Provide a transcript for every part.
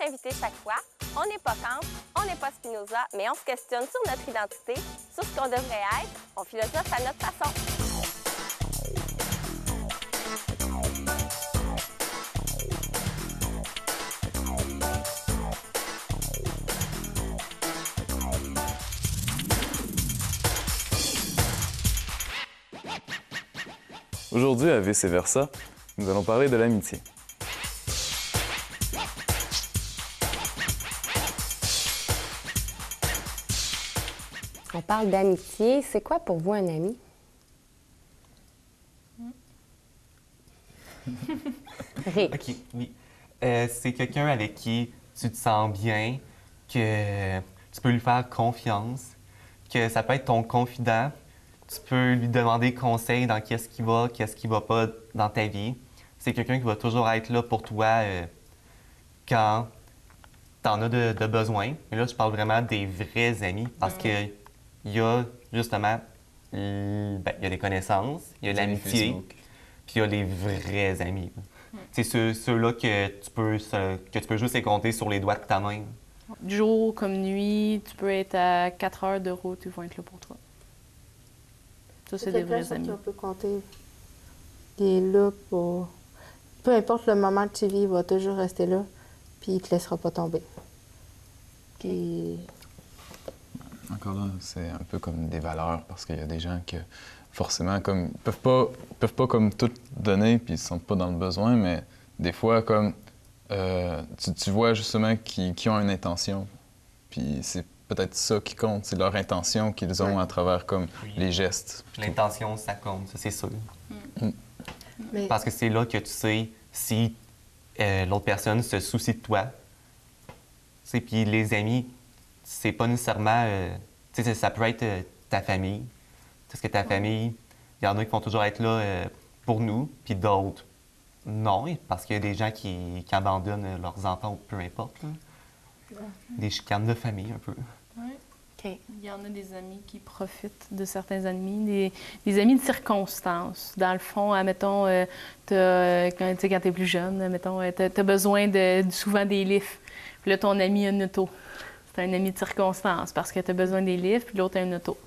invité chaque fois. On n'est pas Kant, on n'est pas Spinoza, mais on se questionne sur notre identité, sur ce qu'on devrait être. On philosophe à notre façon. Aujourd'hui, à Vice Versa, nous allons parler de l'amitié. On parle d'amitié. C'est quoi pour vous un ami? Rick. OK, oui. C'est quelqu'un avec qui tu te sens bien, que tu peux lui faire confiance, que ça peut être ton confident. Tu peux lui demander conseil dans qu'est-ce qui va pas dans ta vie. C'est quelqu'un qui va toujours être là pour toi quand tu en as de besoin. Et là, je parle vraiment des vrais amis parce que il y a justement il y a les connaissances, il y a l'amitié, puis il y a les vrais amis. C'est ceux-là que tu peux juste les compter sur les doigts de ta main. Jour comme nuit, tu peux être à 4 heures de route, ils vont être là pour toi. Ça, c'est des vrais amis. On peut compter. Il est là pour... Peu importe le moment que tu vis, il va toujours rester là, puis il te laissera pas tomber. Puis... Encore là, c'est un peu comme des valeurs, parce qu'il y a des gens qui, forcément, comme peuvent pas comme tout donner, puis ils se sentent pas dans le besoin, mais des fois, comme tu vois justement qu'ils ont une intention, puis c'est peut-être ça qui compte, c'est leur intention qu'ils ont à travers comme les gestes. L'intention, ça compte, ça c'est sûr. Mais... Parce que c'est là que tu sais si l'autre personne se soucie de toi. Puis les amis, c'est pas nécessairement... ça peut être ta famille. Parce que ta famille, il y en a qui vont toujours être là pour nous, puis d'autres, non, parce qu'il y a des gens qui abandonnent leurs enfants ou peu importe. Des chicanes de famille, un peu. Oui. OK. Il y en a des amis qui profitent de certains amis, des amis de circonstance. Dans le fond, admettons, quand tu es plus jeune, admettons, tu as besoin souvent des livres. Puis là, ton ami a une auto. C'est un ami de circonstance parce que tu as besoin des livres, puis l'autre a une auto.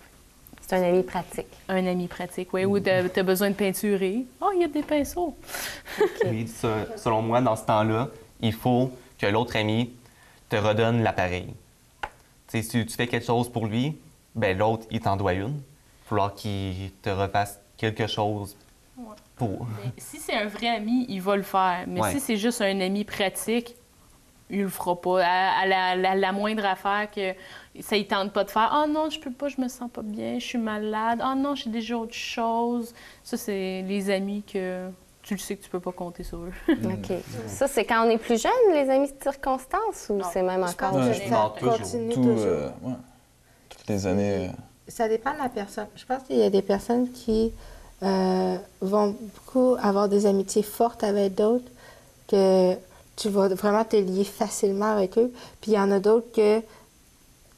C'est un ami pratique. Un ami pratique, oui. Ou tu as besoin de peinturer. Oh, il y a des pinceaux. Okay. Oui, selon moi, dans ce temps-là, il faut que l'autre ami te redonne l'appareil. Si tu fais quelque chose pour lui, ben l'autre, il t'en doit une. Il va falloir qu'il te refasse quelque chose pour. Mais si c'est un vrai ami, il va le faire. Mais si c'est juste un ami pratique, il le fera pas. À la moindre affaire que ça ne tente pas de faire. « Ah non, je peux pas, je me sens pas bien, je suis malade. Ah non, j'ai déjà autre chose. » Ça, c'est les amis que tu le sais que tu peux pas compter sur eux. OK. Ça, c'est quand on est plus jeune, les amis de circonstance, ou c'est même encore... Ça continue toujours. Toutes les années... Ça dépend de la personne. Je pense qu'il y a des personnes qui vont beaucoup avoir des amitiés fortes avec d'autres, que tu vas vraiment te lier facilement avec eux. Puis il y en a d'autres que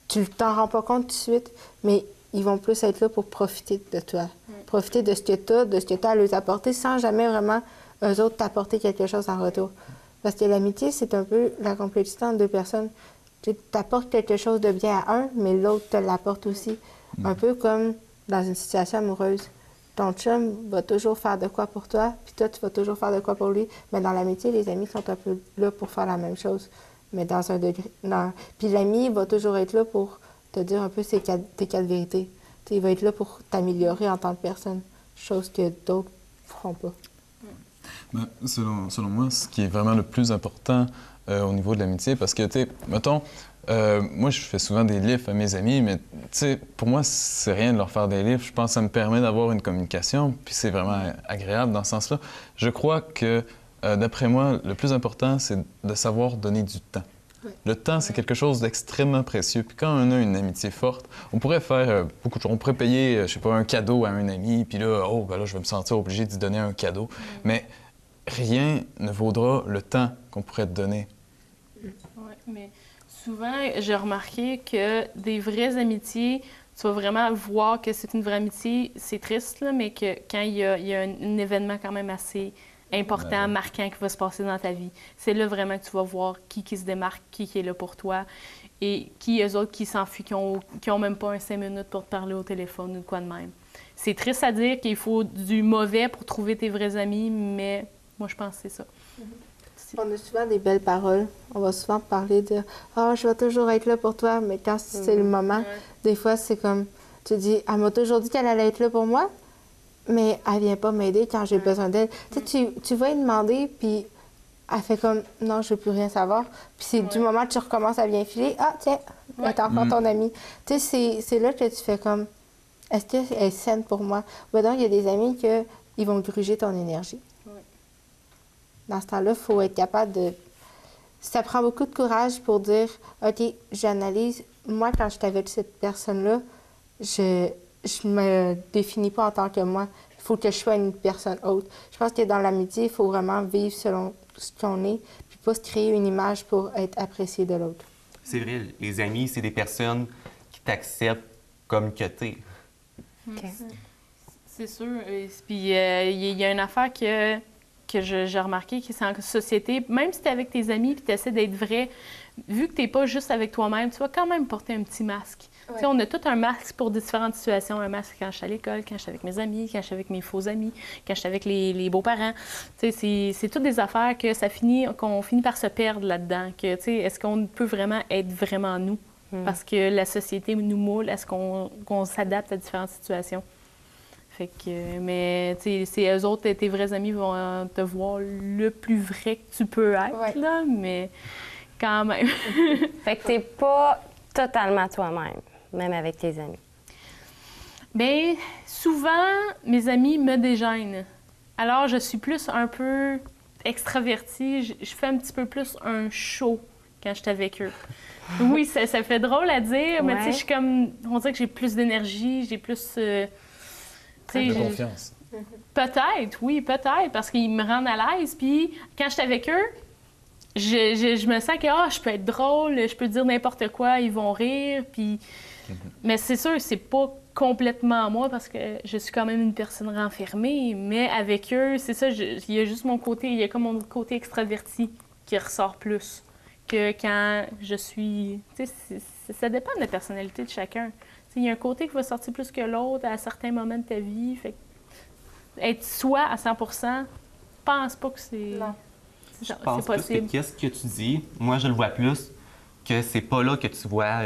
tu t'en rends pas compte tout de suite, mais ils vont plus être là pour profiter de toi. Profiter de ce que tu as, de ce que tu as à leur apporter, sans jamais vraiment, eux autres, t'apporter quelque chose en retour. Parce que l'amitié, c'est un peu la complétude entre deux personnes. Tu t'apportes quelque chose de bien à un, mais l'autre te l'apporte aussi. Un peu comme dans une situation amoureuse. Ton chum va toujours faire de quoi pour toi, puis toi, tu vas toujours faire de quoi pour lui. Mais dans l'amitié, les amis sont un peu là pour faire la même chose, mais dans un degré... Puis l'ami va toujours être là pour te dire un peu tes quatre vérités. T'sais, il va être là pour t'améliorer en tant que personne, chose que d'autres ne feront pas. Ben, selon moi, ce qui est vraiment le plus important au niveau de l'amitié, parce que, tu sais, mettons, moi, je fais souvent des livres à mes amis, mais, tu sais, pour moi, c'est rien de leur faire des livres. Je pense que ça me permet d'avoir une communication, puis c'est vraiment agréable dans ce sens-là. Je crois que, d'après moi, le plus important, c'est de savoir donner du temps. Oui. Le temps, c'est quelque chose d'extrêmement précieux. Puis quand on a une amitié forte, on pourrait faire beaucoup de choses. On pourrait payer, je sais pas, un cadeau à un ami, puis là, oh, ben là, je vais me sentir obligé d'y donner un cadeau. Mais rien ne vaudra le temps qu'on pourrait te donner. Oui, mais souvent, j'ai remarqué que des vraies amitiés, tu vas vraiment voir que c'est une vraie amitié. C'est triste, là, mais que quand il y a un événement quand même assez important, marquant qui va se passer dans ta vie. C'est là vraiment que tu vas voir qui se démarque, qui est là pour toi et qui, eux autres, qui s'enfuient, qui ont même pas un 5 minutes pour te parler au téléphone ou quoi de même. C'est triste à dire qu'il faut du mauvais pour trouver tes vrais amis, mais moi, je pense que c'est ça. On a souvent des belles paroles. On va souvent parler de « Ah, je vais toujours être là pour toi », mais quand c'est le moment, des fois, c'est comme, tu dis « Elle m'a toujours dit qu'elle allait être là pour moi », mais elle vient pas m'aider quand j'ai besoin d'elle. Tu vas lui demander, puis elle fait comme « Non, je veux plus rien savoir ». Puis c'est du moment que tu recommences à bien filer, « Ah, tiens, elle est encore ton amie ». Tu sais, c'est là que tu fais comme « Est-ce qu'elle est saine pour moi? » Ou donc, il y a des amis qui vont gruger ton énergie. Dans ce temps-là, il faut être capable de... Ça prend beaucoup de courage pour dire « OK, j'analyse. Moi, quand je suis avec cette personne-là, je me définis pas en tant que moi. Il faut que je sois une personne autre. » Je pense que dans l'amitié, il faut vraiment vivre selon ce qu'on est, puis pas se créer une image pour être apprécié de l'autre. C'est vrai, les amis, c'est des personnes qui t'acceptent comme que t'es. Okay. C'est sûr. Puis il y a une affaire que j'ai remarqué, qui c'est en société, même si tu es avec tes amis et tu essaies d'être vrai, vu que tu n'es pas juste avec toi-même, tu vas quand même porter un petit masque. Ouais. On a tout un masque pour différentes situations. Un masque quand je suis à l'école, quand je suis avec mes amis, quand je suis avec mes faux amis, quand je suis avec les beaux-parents. C'est toutes des affaires que qu'on finit par se perdre là-dedans. Est-ce qu'on peut vraiment être vraiment nous? Parce que la société nous moule, est-ce qu'on s'adapte à différentes situations? Fait que, mais c'est eux autres, tes vrais amis vont te voir le plus vrai que tu peux être, là, mais quand même. Fait que t'es pas totalement toi-même, même avec tes amis. Bien, souvent, mes amis me dégênent. Alors, je suis plus un peu extravertie. Je fais un petit peu plus un show quand je suis avec eux. Oui, ça fait drôle à dire, mais tu sais, je suis comme... On dirait que j'ai plus d'énergie, j'ai plus... de confiance. Peut-être, oui, peut-être, parce qu'ils me rendent à l'aise. Puis quand je suis avec eux, je me sens que je peux être drôle, je peux dire n'importe quoi, ils vont rire. Puis... Mais c'est sûr, c'est pas complètement moi parce que je suis quand même une personne renfermée. Mais avec eux, c'est ça, il y a juste mon côté, il y a comme mon côté extraverti qui ressort plus que quand je suis... Tu sais, ça dépend de la personnalité de chacun. Il y a un côté qui va sortir plus que l'autre à certains moments de ta vie. Fait que être soi à 100 je pense pas que c'est pense possible. Plus que qu'est-ce que tu dis, moi je le vois plus que c'est pas là que tu vois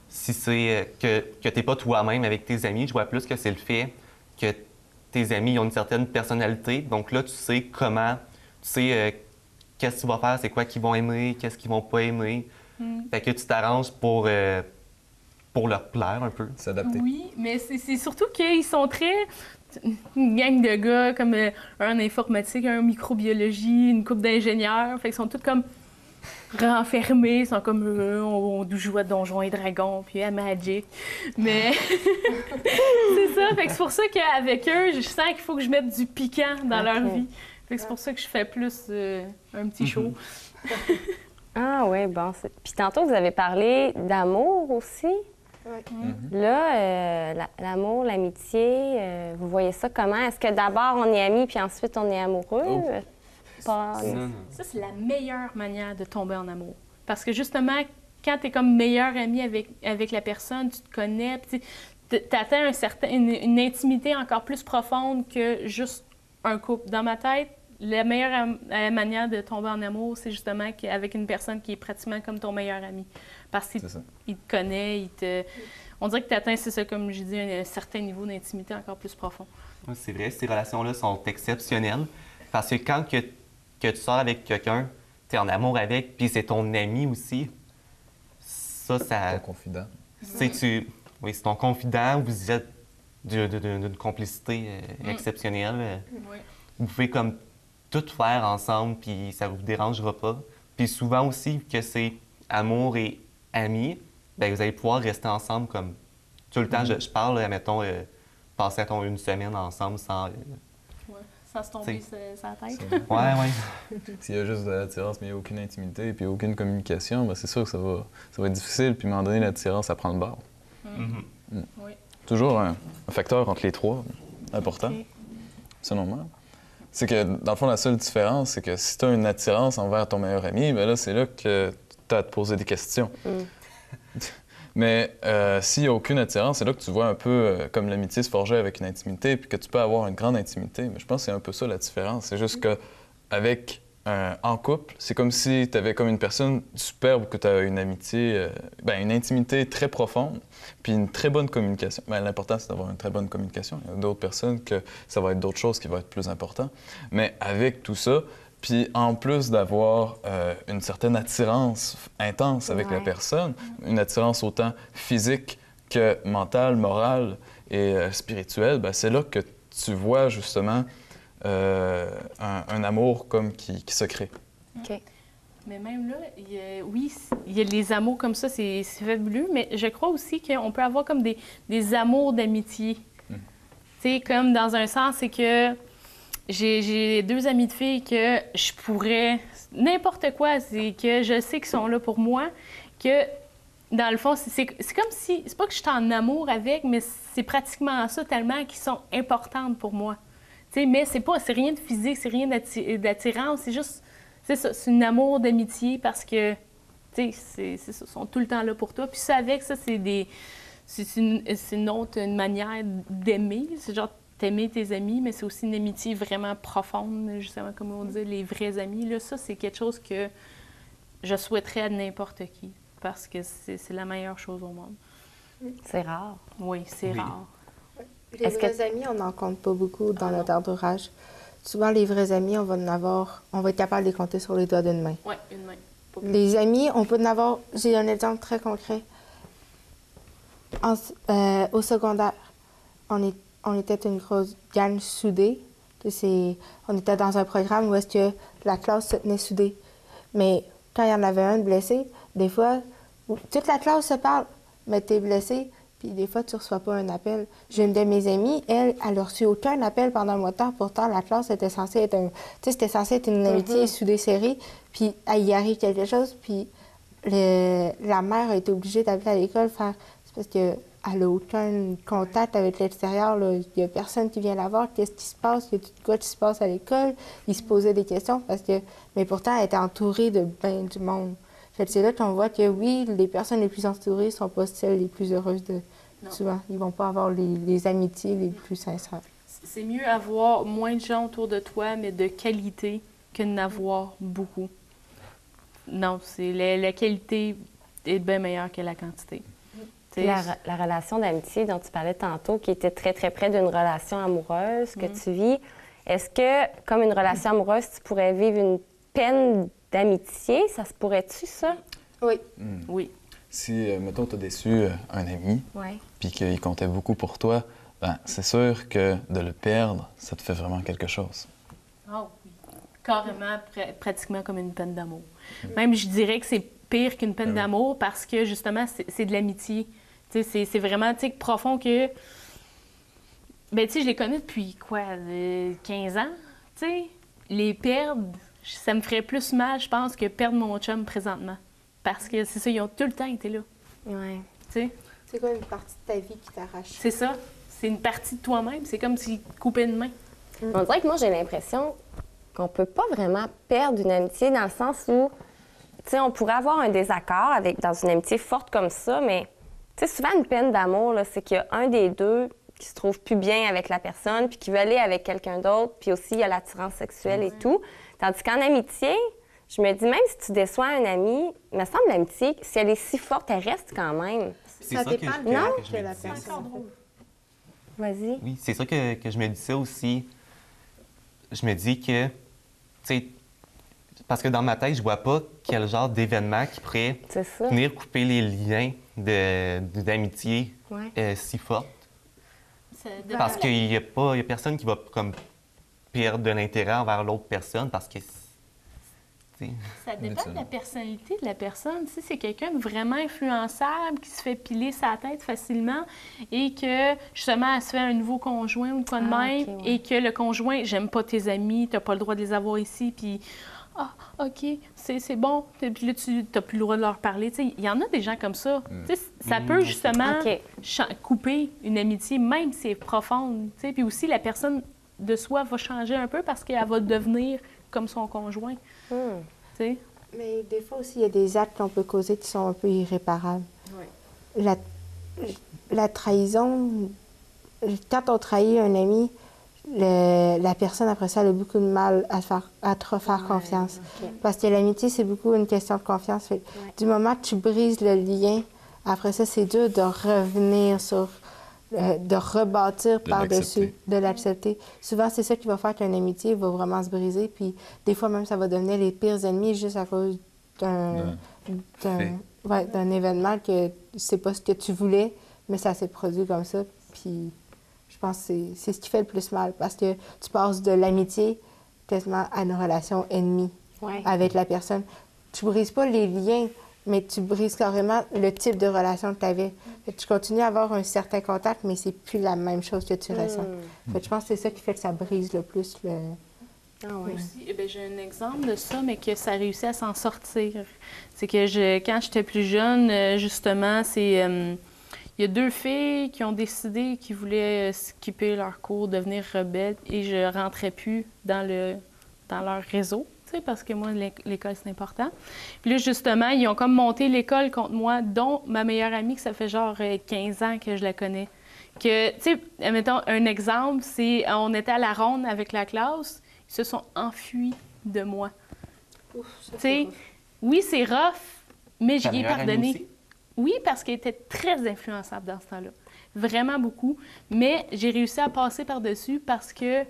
si c'est que t'es pas toi-même avec tes amis. Je vois plus que c'est le fait que tes amis ont une certaine personnalité. Donc là, tu sais comment, tu sais qu'est-ce que tu vas faire, c'est quoi qu'ils vont aimer, qu'est-ce qu'ils vont pas aimer. Fait que tu t'arranges pour leur plaire un peu. S'adapter. Oui, mais c'est surtout qu'ils sont très... Une gang de gars comme un informatique, un microbiologie, une couple d'ingénieurs. Fait qu'ils sont tous comme renfermés. Ils sont comme on joue à Donjons et Dragons, puis à Magic. Mais c'est ça. Fait que c'est pour ça qu'avec eux, je sens qu'il faut que je mette du piquant dans leur vie. Fait que c'est pour ça que je fais plus un petit show. Ah oui, bon. Puis tantôt, vous avez parlé d'amour aussi. Là, l'amour, l'amitié, vous voyez ça comment? Est-ce que d'abord, on est amis, puis ensuite, on est amoureux? Ça, c'est la meilleure manière de tomber en amour. Parce que justement, quand tu es comme meilleur ami avec la personne, tu te connais, tu atteins une intimité encore plus profonde que juste un couple. Dans ma tête, la meilleure manière de tomber en amour, c'est justement avec une personne qui est pratiquement comme ton meilleur ami. Parce qu'il te connaît, on dirait que tu atteins, c'est ça, comme je dis, un certain niveau d'intimité encore plus profond. Oui, c'est vrai, ces relations-là sont exceptionnelles. Parce que quand que tu sors avec quelqu'un, tu es en amour avec, puis c'est ton ami aussi, ça... Ton confident. C'est ton confident, vous êtes d'une complicité exceptionnelle. Vous pouvez comme tout faire ensemble, puis ça vous dérangera pas. Puis souvent aussi que c'est amour et amis, bien, vous allez pouvoir rester ensemble comme tout le temps. Je parle, mettons, passer une semaine ensemble sans... sans se tomber sur la tête. Oui. S'il y a juste de l'attirance, mais il n'y a aucune intimité, puis aucune communication, bien, c'est sûr que ça va être difficile. Puis à un moment donné, l'attirance, ça prend le bord. Oui. Toujours un facteur entre les trois, important, selon moi. C'est que, dans le fond, la seule différence, c'est que si tu as une attirance envers ton meilleur ami, bien là, c'est là que tu as à te poser des questions. Mais s'il n'y a aucune attirance, c'est là que tu vois un peu comme l'amitié se forger avec une intimité, puis que tu peux avoir une grande intimité. Mais je pense que c'est un peu ça la différence. C'est juste qu'avec en couple, c'est comme si tu avais comme une personne superbe, que tu as une amitié, une intimité très profonde, puis une très bonne communication. Bien, l'important, c'est d'avoir une très bonne communication. Il y a d'autres personnes que ça va être d'autres choses qui vont être plus importantes. Mais avec tout ça, puis en plus d'avoir une certaine attirance intense avec la personne, une attirance autant physique que mentale, morale et spirituelle, bien, c'est là que tu vois justement un amour comme qui se crée. OK. Mais même là, oui, il y a les amours comme ça, c'est fabuleux, mais je crois aussi qu'on peut avoir comme des amours d'amitié. Tu sais, comme dans un sens, c'est que j'ai 2 amies de filles que je pourrais... N'importe quoi, c'est que je sais qu'ils sont là pour moi, que dans le fond, c'est comme si... C'est pas que je suis en amour avec, mais c'est pratiquement ça tellement qu'ils sont importantes pour moi. Tu sais, mais c'est rien de physique, c'est rien d'attirance, c'est juste... C'est ça, c'est un amour d'amitié parce que, tu sais, ils sont tout le temps là pour toi. Puis ça, avec ça, c'est une manière d'aimer. C'est genre t'aimer tes amis, mais c'est aussi une amitié vraiment profonde, justement, comme on dit, les vrais amis. Là, ça, c'est quelque chose que je souhaiterais à n'importe qui parce que c'est la meilleure chose au monde. C'est rare. Oui, c'est rare. Les vrais amis, on n'en compte pas beaucoup dans notre entourage. Souvent, les vrais amis, on va être capable de les compter sur les doigts d'une main. Oui, une main. Les amis, on peut en avoir... J'ai un exemple très concret. Au secondaire, on était une grosse gang soudée. On était dans un programme où est-ce que la classe se tenait soudée. Mais quand il y en avait un blessé, des fois, toute la classe se parle, mais t'es blessé, puis des fois, tu reçois pas un appel. J'ai une de mes amies, elle a reçu aucun appel pendant un mois de temps. Pourtant, la classe était censée être c'était censé être une amitié soudée serrée. Puis, il y arrive quelque chose, puis la mère a été obligée d'appeler à l'école faire... C'est parce qu'elle n'a aucun contact avec l'extérieur. Il n'y a personne qui vient la voir. Qu'est-ce qui se passe? Il y a tout quoi qui se passe à l'école? Il se posait des questions parce que... Mais pourtant, elle était entourée de bien du monde. Fait que c'est là qu'on voit que, oui, les personnes les plus entourées ne sont pas celles les plus heureuses de... Souvent, ils ne vont pas avoir les amitiés les plus sincères. C'est mieux avoir moins de gens autour de toi, mais de qualité, que d'en avoir beaucoup. Non, la qualité est bien meilleure que la quantité. La relation d'amitié dont tu parlais tantôt, qui était très, très près d'une relation amoureuse que tu vis, est-ce que, comme une relation amoureuse, tu pourrais vivre une peine d'amitié? Ça se pourrait-tu, ça? Oui. Oui. Si, mettons, tu as déçu un ami, puis qu'il comptait beaucoup pour toi, ben, c'est sûr que de le perdre, ça te fait vraiment quelque chose. Ah oui. Carrément, pratiquement comme une peine d'amour. Même, je dirais que c'est pire qu'une peine d'amour parce que, justement, c'est de l'amitié. C'est vraiment, profond que... Ben, je les connais depuis, 15 ans, Les perdre, ça me ferait plus mal, je pense, que perdre mon chum présentement. Parce que c'est ça, ils ont tout le temps été là. Oui. C'est quoi une partie de ta vie qui t'arrache? C'est ça. C'est une partie de toi-même. C'est comme s'ils coupaient une main. On dirait que moi, j'ai l'impression qu'on peut pas vraiment perdre une amitié dans le sens où, on pourrait avoir un désaccord dans une amitié forte comme ça, mais, souvent, une peine d'amour, c'est qu'il y a un des deux qui se trouve plus bien avec la personne, puis qui veut aller avec quelqu'un d'autre, puis aussi, il y a l'attirance sexuelle et tout. Tandis qu'en amitié, je me dis, même si tu déçois un ami, il me semble l'amitié, si elle est si forte, elle reste quand même. Ça dépend de la personne. C'est encore drôle. Vas-y. Oui, c'est ça que je me dis ça aussi. Je me dis que, parce que dans ma tête, je vois pas quel genre d'événement qui pourrait venir couper les liens d'amitié si forte. Parce qu'il n'y a personne qui va comme perdre de l'intérêt envers l'autre personne parce que... Ça dépend de la personnalité de la personne. Si c'est quelqu'un de vraiment influençable, qui se fait piler sa tête facilement et que, justement, elle se fait un nouveau conjoint ou quoi de même, et que le conjoint, j'aime pas tes amis, t'as pas le droit de les avoir ici, puis OK, c'est bon, puis là, tu n'as plus le droit de leur parler. Il y en a des gens comme ça. Ça peut, justement, couper une amitié, même si c'est profonde. Puis aussi, la personne de soi va changer un peu parce qu'elle va devenir comme son conjoint. Tu sais? Mais des fois aussi, il y a des actes qu'on peut causer qui sont un peu irréparables. Oui. La trahison, quand on trahit un ami, la personne, après ça, elle a beaucoup de mal à te refaire confiance. OK. Parce que l'amitié, c'est beaucoup une question de confiance. Fait, du moment que tu brises le lien, après ça, c'est dur de revenir sur, de rebâtir par-dessus, de l'accepter. Souvent, c'est ça qui va faire qu'une amitié va vraiment se briser. Puis des fois, même, ça va devenir les pires ennemis juste à cause d'un événement que c'est pas ce que tu voulais, mais ça s'est produit comme ça. Puis je pense que c'est ce qui fait le plus mal parce que tu passes de l'amitié quasiment à une relation ennemie avec la personne. Tu brises pas les liens, mais tu brises carrément le type de relation que tu avais. Tu continues à avoir un certain contact, mais c'est plus la même chose que tu ressens. Je pense que c'est ça qui fait que ça brise le plus le... Aussi, j'ai un exemple de ça, mais que ça réussit à s'en sortir. C'est que quand j'étais plus jeune, justement, il y a 2 filles qui ont décidé qu'ils voulaient skipper leur cours, devenir rebelles, et je rentrais plus dans leur réseau, tu sais, parce que moi, l'école, c'est important. Puis là, justement, ils ont comme monté l'école contre moi, dont ma meilleure amie, que ça fait genre 15 ans que je la connais. Que, tu sais, mettons, un exemple, c'est on était à la ronde avec la classe, ils se sont enfuis de moi. Tu sais, oui, c'est rough, mais j'y ai pardonné. Oui, parce qu'elle était très influençable dans ce temps-là. Vraiment beaucoup. Mais j'ai réussi à passer par-dessus parce que,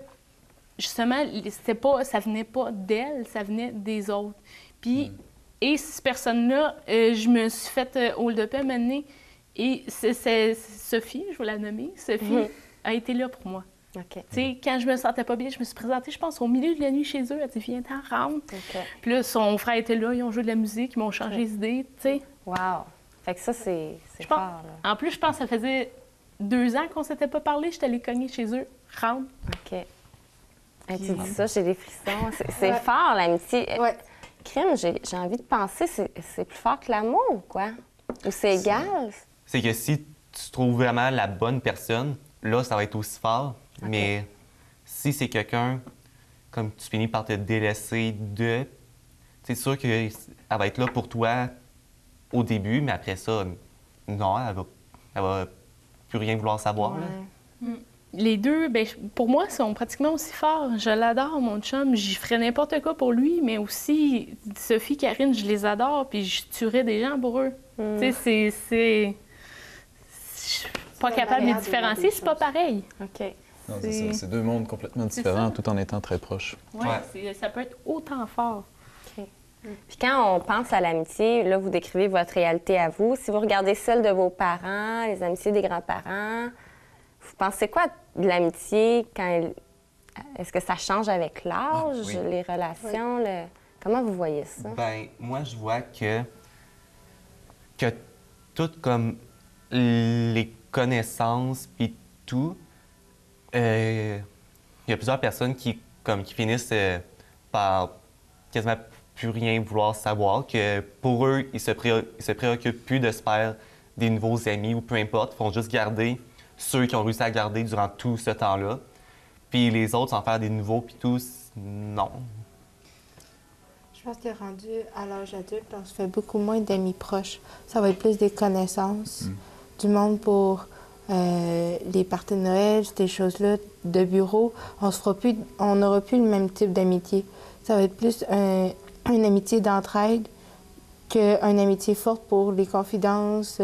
justement, ça venait pas d'elle, ça venait des autres. Puis, et ces personnes-là, je me suis fait hold-up à mener. Et c'est Sophie, je vais la nommer, Sophie a été là pour moi. OK. Tu sais, quand je me sentais pas bien, je me suis présentée, je pense, au milieu de la nuit chez eux. Elle dit, viens, t'en rentre. Puis là, son frère était là, ils ont joué de la musique, ils m'ont changé les idées, tu sais. Wow! Fait que ça, c'est fort, là. En plus, je pense que ça faisait 2 ans qu'on s'était pas parlé. J'étais allée cogner chez eux, rentre. OK. Hey, tu dis ça, j'ai des frissons. C'est fort, l'amitié. Ouais. Crime, j'ai envie de penser, c'est plus fort que l'amour, quoi? Ou c'est égal? C'est que si tu trouves vraiment la bonne personne, là, ça va être aussi fort. Mais si c'est quelqu'un, comme tu finis par te délaisser de, c'est sûr qu'elle va être là pour toi au début, mais après ça, non, elle va plus rien vouloir savoir. Là. Les deux, pour moi, sont pratiquement aussi forts. Je l'adore, mon chum. J'y ferais n'importe quoi pour lui, mais aussi, Sophie, Karine, je les adore, puis je tuerais des gens pour eux. Tu sais, c'est... Je suis pas capable de les différencier, c'est pas pareil. OK. Non, c'est ça. C'est 2 mondes complètement différents tout en étant très proches. Ouais. Ça peut être autant fort. OK. Puis quand on pense à l'amitié, là, vous décrivez votre réalité à vous. Si vous regardez celle de vos parents, les amitiés des grands-parents, vous pensez quoi de l'amitié quand est-ce que ça change avec l'âge, les relations? Comment vous voyez ça? Ben, moi, je vois que tout comme les connaissances puis tout, il y a plusieurs personnes qui finissent par quasiment plus rien vouloir savoir, que pour eux, ils se préoccupent plus de se faire des nouveaux amis ou peu importe, ils font juste garder ceux qui ont réussi à garder durant tout ce temps-là. Puis les autres, s'en faire des nouveaux, puis tout, non. Je pense que rendu à l'âge adulte, on se fait beaucoup moins d'amis proches. Ça va être plus des connaissances, du monde pour les parties de Noël, ces choses-là, de bureau. On n'aura plus le même type d'amitié. Ça va être plus une amitié d'entraide qu'une amitié forte pour les confidences,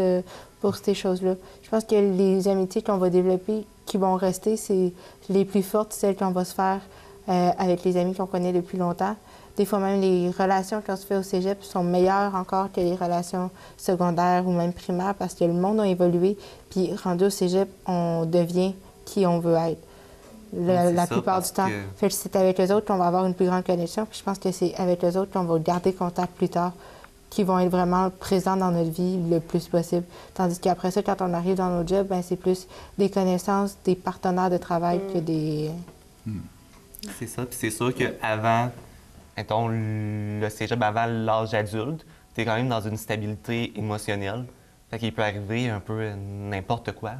pour ces choses-là. Je pense que les amitiés qu'on va développer, qui vont rester, c'est les plus fortes, celles qu'on va se faire avec les amis qu'on connaît depuis longtemps. Des fois même, les relations qu'on se fait au cégep sont meilleures encore que les relations secondaires ou même primaires parce que le monde a évolué. Puis rendu au cégep, on devient qui on veut être. La plupart du temps. Fait que c'est avec les autres qu'on va avoir une plus grande connexion. Puis je pense que c'est avec les autres qu'on va garder contact plus tard, qui vont être vraiment présents dans notre vie le plus possible. Tandis qu'après ça, quand on arrive dans nos jobs, ben, c'est plus des connaissances, des partenaires de travail que des... C'est ça. Puis c'est sûr qu'avant, mettons, le cégep, avant l'âge adulte, t'es quand même dans une stabilité émotionnelle. Fait qu'il peut arriver un peu n'importe quoi.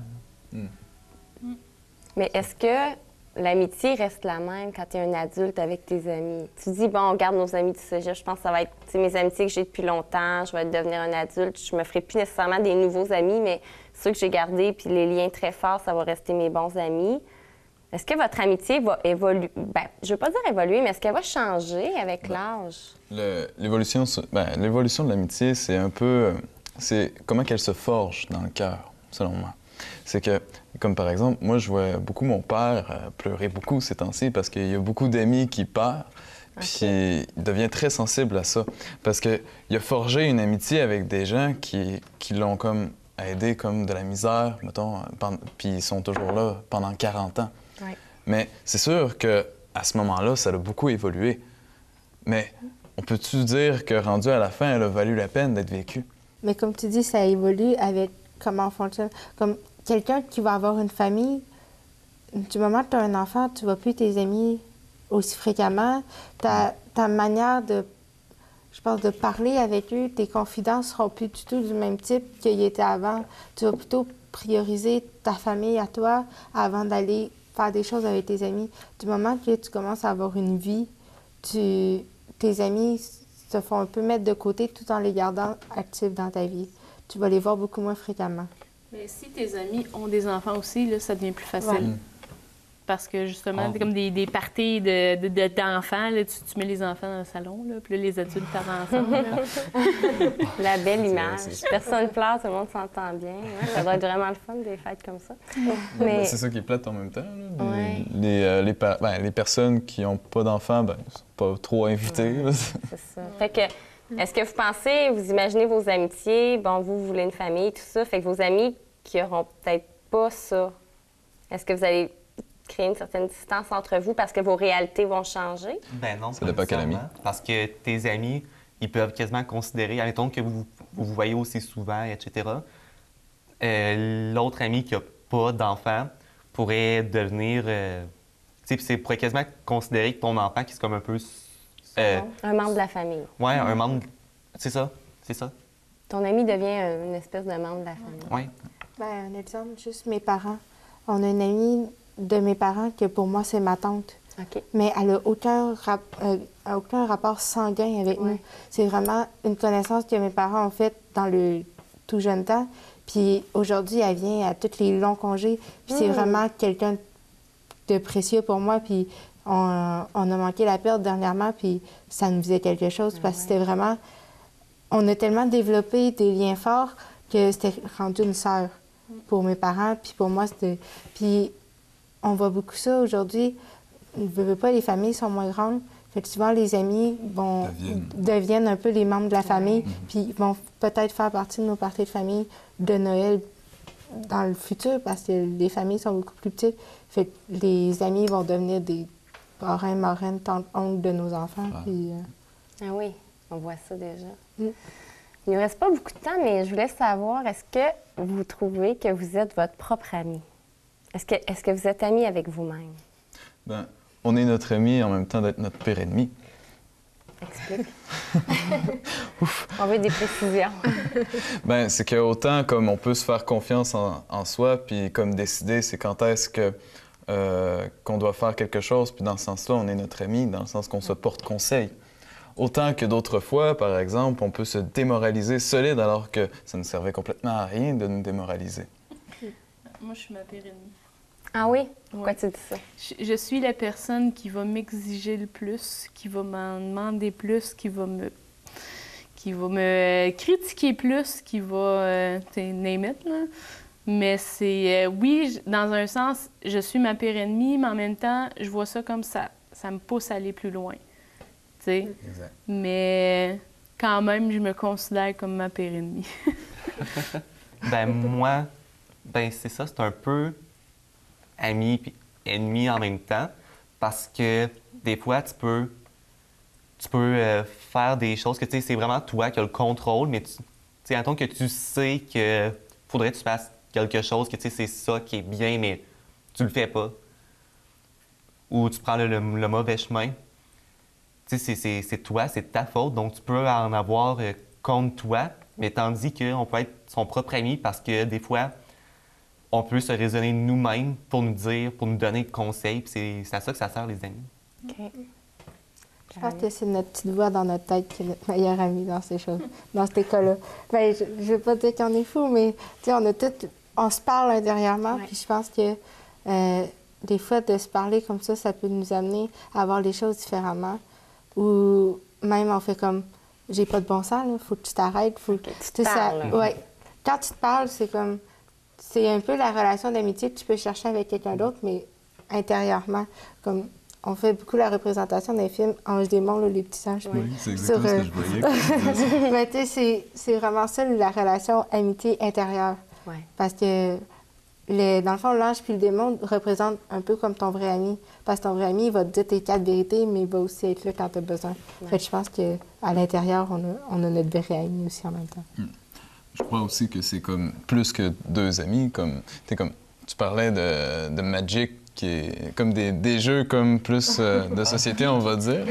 Mais est-ce que l'amitié reste la même quand tu es un adulte avec tes amis. Tu dis, bon, on garde nos amis du cégep. Je pense que ça va être mes amitiés que j'ai depuis longtemps. Je vais devenir un adulte. Je me ferai plus nécessairement des nouveaux amis, mais ceux que j'ai gardés puis les liens très forts, ça va rester mes bons amis. Est-ce que votre amitié va évoluer? Bien, je veux pas dire évoluer, mais est-ce qu'elle va changer avec l'âge? L'évolution de l'amitié, c'est un peu... c'est comment qu'elle se forge dans le cœur, selon moi. C'est que, comme par exemple, moi, je vois beaucoup mon père pleurer beaucoup ces temps-ci parce qu'il y a beaucoup d'amis qui perdent, puis il devient très sensible à ça. Parce qu'il a forgé une amitié avec des gens qui l'ont comme aidé comme de la misère, mettons, puis ils sont toujours là pendant 40 ans. Oui. Mais c'est sûr qu'à ce moment-là, ça a beaucoup évolué. Mais on peut-tu dire que rendu à la fin, elle a valu la peine d'être vécue? Mais comme tu dis, ça évolue avec comment on fonctionne. Comme quelqu'un qui va avoir une famille, du moment que tu as un enfant, tu ne vois plus tes amis aussi fréquemment. Ta manière de, je pense, de parler avec eux, tes confidences seront plus du tout du même type qu'ils étaient avant. Tu vas plutôt prioriser ta famille à toi avant d'aller faire des choses avec tes amis. Du moment que tu commences à avoir une vie, tes amis se font un peu mettre de côté tout en les gardant actifs dans ta vie. Tu vas les voir beaucoup moins fréquemment. Mais si tes amis ont des enfants aussi, là, ça devient plus facile. Parce que justement, c'est comme des parties d'enfants. Là, tu mets les enfants dans le salon, là, puis là, les adultes parlent ensemble. Là. La belle image. Personne pleure, tout le monde s'entend bien. Ouais, ça doit être vraiment le fun, des fêtes comme ça. Mais... C'est ça qui est plate en même temps. Là. Ouais. Les personnes qui n'ont pas d'enfants, ben, sont pas trop invitées. Ouais, c'est ça. Fait que, est-ce que vous pensez, vous imaginez vos amitiés, bon, vous voulez une famille, tout ça, fait que vos amis qui n'auront peut-être pas ça, est-ce que vous allez créer une certaine distance entre vous parce que vos réalités vont changer? Ben non, ça dépend quel ami. Parce que tes amis, ils peuvent quasiment considérer, admettons que vous voyez aussi souvent, etc. L'autre ami qui n'a pas d'enfant pourrait devenir... tu sais, pourrait quasiment considérer que ton enfant, qui est comme un peu... un membre de la famille. Oui, un membre... C'est ça. Ton ami devient une espèce de membre de la famille. Oui. Ben, un exemple, juste mes parents. On a une amie de mes parents que pour moi, c'est ma tante. OK. Mais elle n'a aucun rapport sanguin avec nous. C'est vraiment une connaissance que mes parents ont faite dans le tout jeune temps. Puis aujourd'hui, elle vient à tous les longs congés. Puis c'est vraiment quelqu'un de précieux pour moi. Puis on a manqué la perte dernièrement, puis ça nous faisait quelque chose parce que c'était vraiment... On a tellement développé des liens forts que c'était rendu une sœur pour mes parents. Puis pour moi, c'était... Puis on voit beaucoup ça aujourd'hui. Ne veux pas, les familles sont moins grandes. Fait que souvent, les amis deviennent un peu les membres de la famille, puis vont peut-être faire partie de nos parties de famille de Noël dans le futur, parce que les familles sont beaucoup plus petites. Fait que les amis vont devenir des parrains, marraines, tantes, oncles de nos enfants. Puis, Ah oui, on voit ça déjà. Il ne nous reste pas beaucoup de temps, mais je voulais savoir, est-ce que vous trouvez que vous êtes votre propre ami? Est-ce que vous êtes ami avec vous-même? Ben, on est notre ami en même temps d'être notre pire ennemi. Explique. On veut des précisions. Ben, c'est qu'autant comme on peut se faire confiance en soi, puis comme décider c'est quand est-ce que qu'on doit faire quelque chose, puis dans ce sens-là, on est notre ami, dans le sens qu'on se porte conseil. Autant que d'autres fois, par exemple, on peut se démoraliser solide alors que ça ne servait complètement à rien de nous démoraliser. Moi, je suis ma pire ennemie. Ah oui? Pourquoi tu dis ça? Je suis la personne qui va m'exiger le plus, qui va m'en demander plus, qui va me critiquer plus, qui va... name it, là. Mais c'est... oui, dans un sens, je suis ma pire ennemie, mais en même temps, je vois ça comme ça me pousse à aller plus loin. Tu sais? Exact. Mais quand même, je me considère comme ma pire ennemie. Ben moi, ben c'est ça, c'est un peu ami puis ennemi en même temps, parce que des fois, tu peux faire des choses que, tu sais, c'est vraiment toi qui as le contrôle, mais tu sais, attends que tu sais que faudrait que tu fasses quelque chose, que, tu sais, c'est ça qui est bien, mais tu le fais pas. Ou tu prends le mauvais chemin. Tu sais, c'est toi, c'est ta faute, donc tu peux en avoir contre toi, mais tandis qu'on peut être son propre ami parce que des fois, on peut se raisonner nous-mêmes pour nous dire, pour nous donner des conseils. Puis c'est à ça que ça sert, les amis. OK. Je pense que c'est notre petite voix dans notre tête qui est notre meilleure amie dans ces choses, dans ces cas-là. Ben, je ne veux pas dire qu'on est fou, mais on se parle intérieurement. Ouais. Puis je pense que des fois, de se parler comme ça peut nous amener à voir les choses différemment. Ou même on fait comme, j'ai pas de bon sens, il faut que tu t'arrêtes. Faut... Que tu te parles. Ouais. Quand tu te parles, c'est comme, c'est un peu la relation d'amitié que tu peux chercher avec quelqu'un d'autre, mais intérieurement. Comme, on fait beaucoup la représentation des films Ange démon, là, les petits singes. Oui, c'est exactement ce que je voyais. quand tu disais ça. Mais tu sais, c'est vraiment ça, la relation amitié intérieure. Ouais. Parce que, dans le fond, l'ange puis le démon représentent un peu comme ton vrai ami. Parce que ton vrai ami, il va te dire tes 4 vérités, mais il va aussi être là quand tu as besoin. Fait que je pense qu'à l'intérieur, on a notre vrai ami aussi en même temps. Je crois aussi que c'est comme plus que 2 amis. Comme tu parlais de Magic, qui est comme des jeux comme plus de société, on va dire.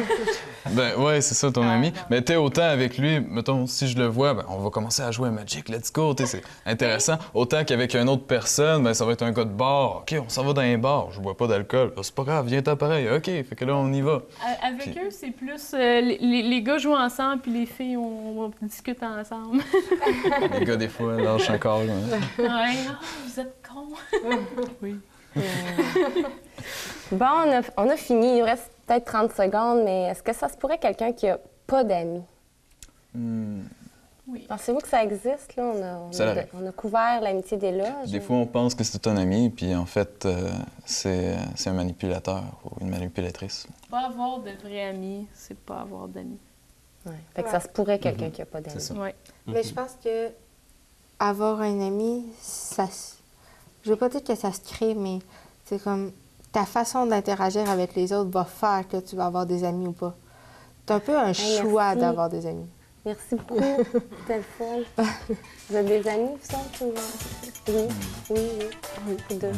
Ben ouais, c'est ça, ton ami. Mais t'es autant avec lui, mettons, si je le vois, ben, on va commencer à jouer à Magic, let's go, c'est intéressant. Autant qu'avec une autre personne, ben, ça va être un gars de bar. OK, on s'en va dans un bar, je bois pas d'alcool. C'est pas grave, viens-t'en pareil. OK, fait que là, on y va. Avec eux, c'est plus les gars jouent ensemble, puis les filles, on discute ensemble. Les gars, des fois, lâchent encore. Ouais, ah, vous êtes cons. Oui. Bon, on a fini. Il nous reste peut-être 30 secondes, mais est-ce que ça se pourrait quelqu'un qui n'a pas d'amis? Oui. Pensez-vous que ça existe? Là? On a couvert l'amitié des loges. Des fois, on pense que c'est un ami, puis en fait, c'est un manipulateur ou une manipulatrice. Pas avoir de vrais amis, c'est pas avoir d'amis. Ouais. Fait que ça se pourrait quelqu'un qui n'a pas d'amis. C'est ça. Ouais. Mais je pense que avoir un ami, je veux pas dire que ça se crée, mais c'est comme ta façon d'interagir avec les autres va faire que tu vas avoir des amis ou pas. C'est un peu un choix merci. d'avoir des amis. Merci beaucoup. C'était le fun. Vous avez des amis, vous autres? Oui. Oui. 2.